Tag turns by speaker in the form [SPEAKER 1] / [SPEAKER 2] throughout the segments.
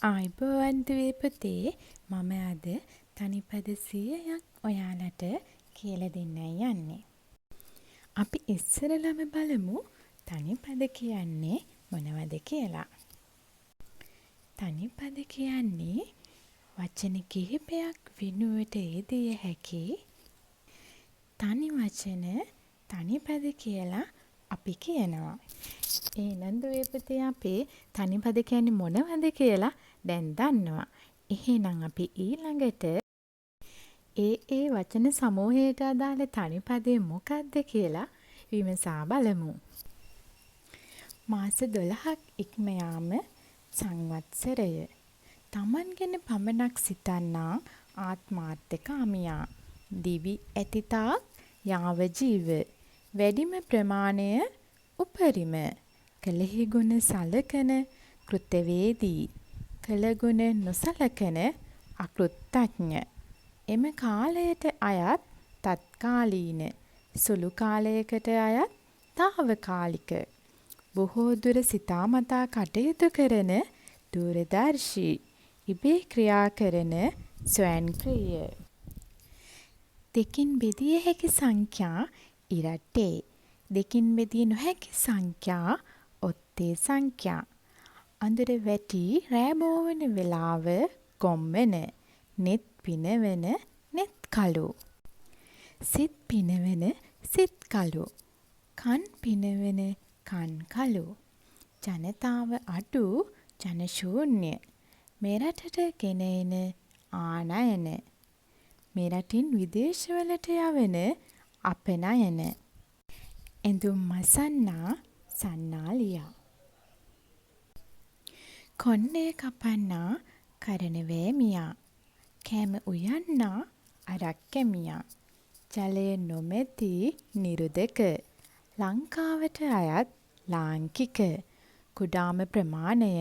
[SPEAKER 1] ආයිබෝවන් දුවේ පුතේ මම අද තනිපද 100ක් ඔයාලට කියලා දෙන්නයි යන්නේ. අපි ඉස්සරළම බලමු තනිපද කියන්නේ මොනවද කියලා. තනිපද කියන්නේ වචන කිහිපයක් වෙනුවට යෙදිය හැකි තනි වචන තනිපද කියලා අපි කියනවා. එහෙනම් දුවේ පුතේ අපි තනිපද කියන්නේ මොනවද කියලා දැන් දන්නවා. එහෙනම් අපි ඊළඟට ඒ වචන සමූහයට අදාළ තනිපදේ මොකක්ද කියලා විමසා බලමු. මාස 12ක් ඉක්ම යාම සංවත්සරය. Taman ගැන පමණක් සිතන්නා ආත්මාර්ථකාමියා. දිවි ඇතිතාක් යාව ජීව. වැඩිම ප්‍රමාණය උපරිම. කලෙහි ගුණ සලකන කෘතවේදී. කළ ගුණ නොසලකන අකෘතඥ. එම කාලයට අයත් තත්කාලීන. සුළු කාලයකට අයත් තාවකාලික. බොහෝ දුර සිතාමතා කටයුතු කරන දූරදර්ශී. ඉබේ ක්‍රියා කරන ස්වයංක්‍රීය. දෙකින් බෙදිය හැකි සංඛ්‍යා ඉරටේ. දෙකින් බෙදිය නොහැකි සංඛ්‍යා ඔත්තේ සංඛ්‍යා. අඳුර වැටි රෑ බෝවන වෙලාව ගොම්වන. නෙත් පිනවන නෙත් කළු. සිත් පිනවන සිත් කළු. කන් පිනවන කන් කළු. ජනතාව අඩු ජන ශූන්‍ය. මෙරටට ගෙන එන ආනයන. මෙරටින් විදේශවලට යවන අපනයන. ඇඳුම් මසන්නා සන්නාලියා. කොණ්ඩය කපන්නා කරනවෑමියා. කෑම උයන්නා අරක්කැමියා. ජලය නොමැති නිරුදක. ලංකාවට අයත් ලාංකික. කුඩාම ප්‍රමාණය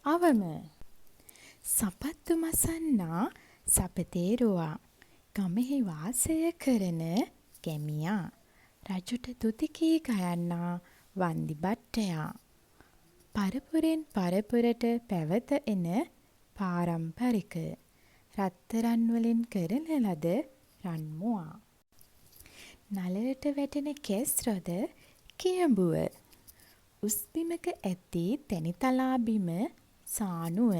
[SPEAKER 1] අවම. සපත්තු මසන්නා සපතේරුවා. ගමෙහි වාසය කරන ගැමියා. රජුට තුති කී ගයන්නා වන්දි භට්ටයා. පරපුරෙන් පරපුරට පැවත එන පාරම්පරික. රත්තරන් වලින් කරන ලද රන්මුවා. නලයට වැටෙන කෙස් රොද කියඹුව. උස් බිමක ඇති තැනිතලා බිම සානුව.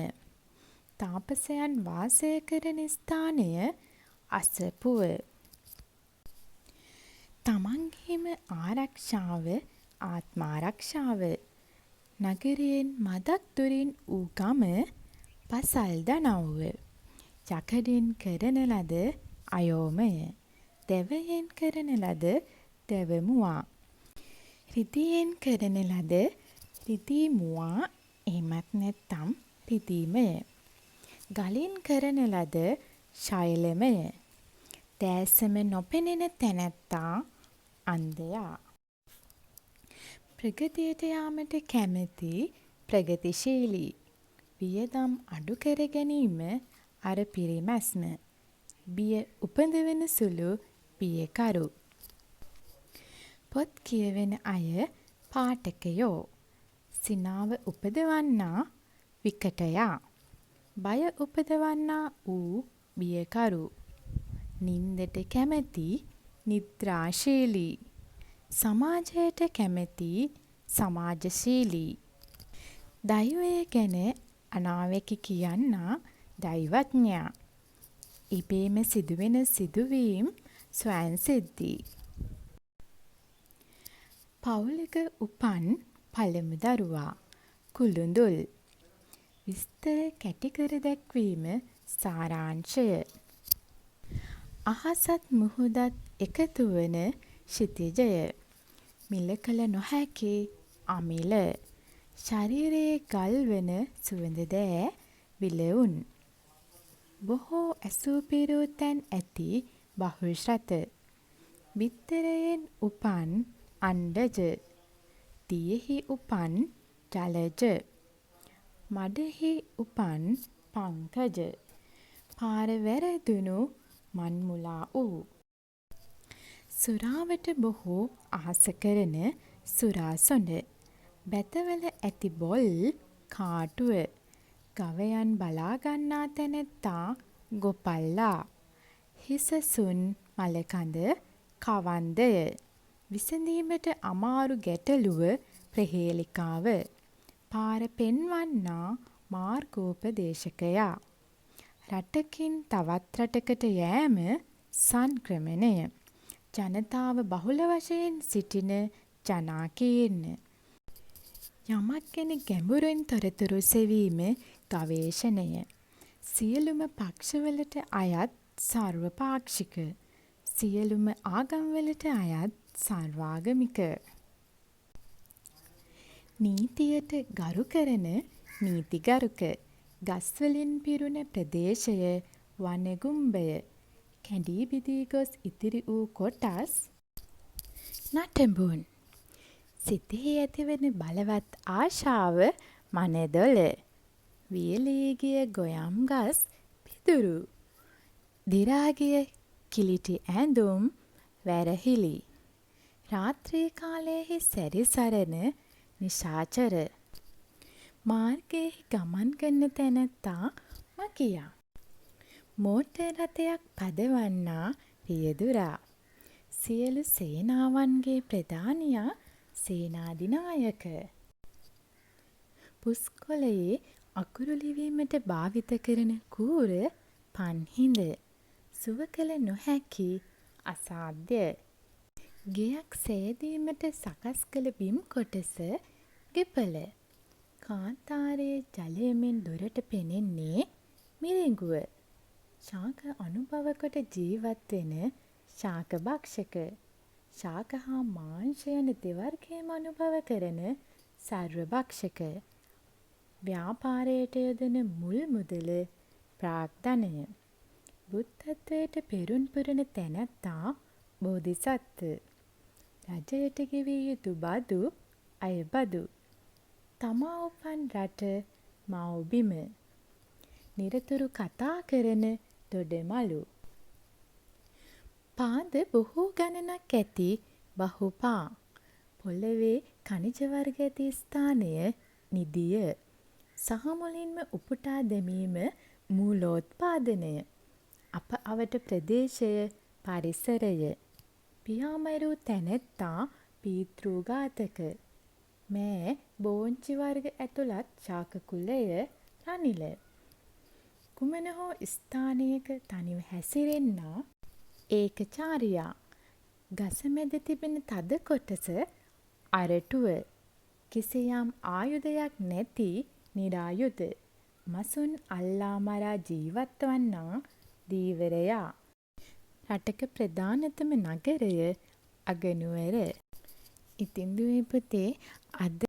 [SPEAKER 1] තාපසයන් වාසය කරන ස්ථානය අසපුව. තමන්ගේම ආරක්ෂාව ආත්මාරක්ෂාව. නගරයෙන් මදක් දුරින් වූ ගම පසල් දනව්ව. යකඩෙන් කරන ලද අයෝමය. දැවයෙන් කරන ලද දැවමුවා. රිදියෙන් කරන ලද රිදීමුවා එහෙමත් නැත්නම් රිදීමය. ගලින් කරන ලද ශෛලමය. දෑසම නොපෙනෙන තැනැත්තා අන්ධයා. ප්‍රගතියට යාමට කැමැති ප්‍රගතිශීලී. වියදම් අඩු කර ගැනීම අර පිරිමැස්ම. බිය උපදවන සුළු බියකරු. පොත් කියවන අය පාඨකයෝ. සිනාව උපදවන්නා විකටයා. බය උපදවන්නා ඌ බියකරු. නින්දට කැමැති නිද්‍රාශීලී. සමාජයට කැමැති සමාජශීලී. දෛවය ගැන අනාවැකි කියන්නා දෛවඥයා. ඉබේම සිදුවෙන සිදුවීම් ස්වයංසිද්ධී. පවුලක උපන් පළමු දරුවා කුළුඳුල්. විස්තර කැටිකර දැක්වීම සාරාංශය. අහසත් මුහුදත් එකතු වන ක්ෂිතිජය. මිල කළ නොහැකි අමිල. ශරීරයේ ගල්වන සුවඳ දෑ විලවුන්. බොහෝ ඇසූ පිරූ තැන් ඇති බහුශ්‍රත. බිත්තරයෙන් උපන් අණ්ඩජ. දියෙහි උපන් ජලජ. මඩෙහි උපන් පංකජ. පාර වැරදුණු මන්මුලා වූ. සුරාවට බොහෝ ආස කරන සුරා සොඬ. බැතවල ඇති බොල් කාටුව. ගවයන් බලාගන්නා තැනැත්තා ගොපල්ලා. හිසසුන් මළකඳ කවන්දය. විසඳීමට අමාරු ගැටලුව ප්‍රහේලිකාව. පාර පෙන්වන්නා මාර්ගෝපදේශකයා. රටකින් තවත් රටකට යෑම සංක්‍රමණය. ජනතාව බහුල වශයෙන් සිටින ජනාකීර්ණ. යමක් ගැන ගැඹුරින් තොරතුරු සෙවීම ගවේෂණය. සියලුම පක්ෂවලට අයත් සර්වපාක්ෂික. සියලුම ආගම්වලට අයත් සර්වාගමික. නීතියට ගරු කරන නීතිගරුක. ගස්වලින් පිරුණ ප්‍රදේශය වනගුම්බය. කැඳී බිඳී ගොස් ඉතිරි වූ කොටස් නටඹුන්. සිතෙහි ඇතිවන බලවත් ආශාව මනදොල. වියලී ගිය ගොයම් ගස් පිදුරු. දිරා ගිය කිලිටි ඇඳුම් වැරහිලි. රාත්‍රී කාලයෙහි සැරිසරන නිශාචර. මාර්ගයෙහි ගමන් කරන තැනැත්තා මගියා. මෝටර් රථයක් පදවන්නා රියදුරා. සියලු සේනාවන්ගේ ප්‍රධානියා සේනාධිනායක. පුස්කොළයේ අකුරු ලිවීමට භාවිත කරන කූර පන්හිඳ. සුව කළ නොහැකි අසාධ්‍ය. ගෙයක් සෑදීමට සකස් කළ බිම් කොටස ගෙපළ. කාන්තාරයේ ජලය මෙන් දුරට පෙනෙන්නේ මිරිඟුව. ශාක අනුභව කොට ජීවත් වෙන ශාක භක්ෂක. ශාක හා මාංශ යන දෙවර්ගයම අනුභව කරන සර්ව භක්ෂක. ව්‍යාපාරයට යොදන මුල් මුදල ප්‍රාග්ධනය. බුද්ධත්වයට පෙරුම් පුරන තැනැත්තා බෝධිසත්ව. රජයට ගෙවිය යුතු බදු අයබදු. තමා උපන් රට මව්බිම. නිරතුරු කතා කරන දොඩමළු. පාද බොහෝ ගණනක් ඇති බහුපා. පොළවේ khනිජ වර්ග ඇති ස්ථානය නිදිය. සහ මුලින්ම උපුටා දැමීම මූලෝත්පාදනය. අප අවට ප්‍රදේශය පරිසරය. පියා මැරූ තැනැත්තා පීතෘඝාතක. මෑ බෝංචි වර්ග ඇතුළත් ශාක කුලය රනිල. කුමන හෝ ස්ථානයක තනිව හැසිරෙන්නා ඒකචාරියා. ගස මැද තිබෙන තද කොටස අරටුව. කිසියම් ආයුධයක් නැති නිරායුධ. මසුන් අල්ලා මරා ජීවත් වන්නා ධීවරයා. රටක ප්‍රධානතම නගරය අගනුවර. ඉතින් දුවේ පුතේ අද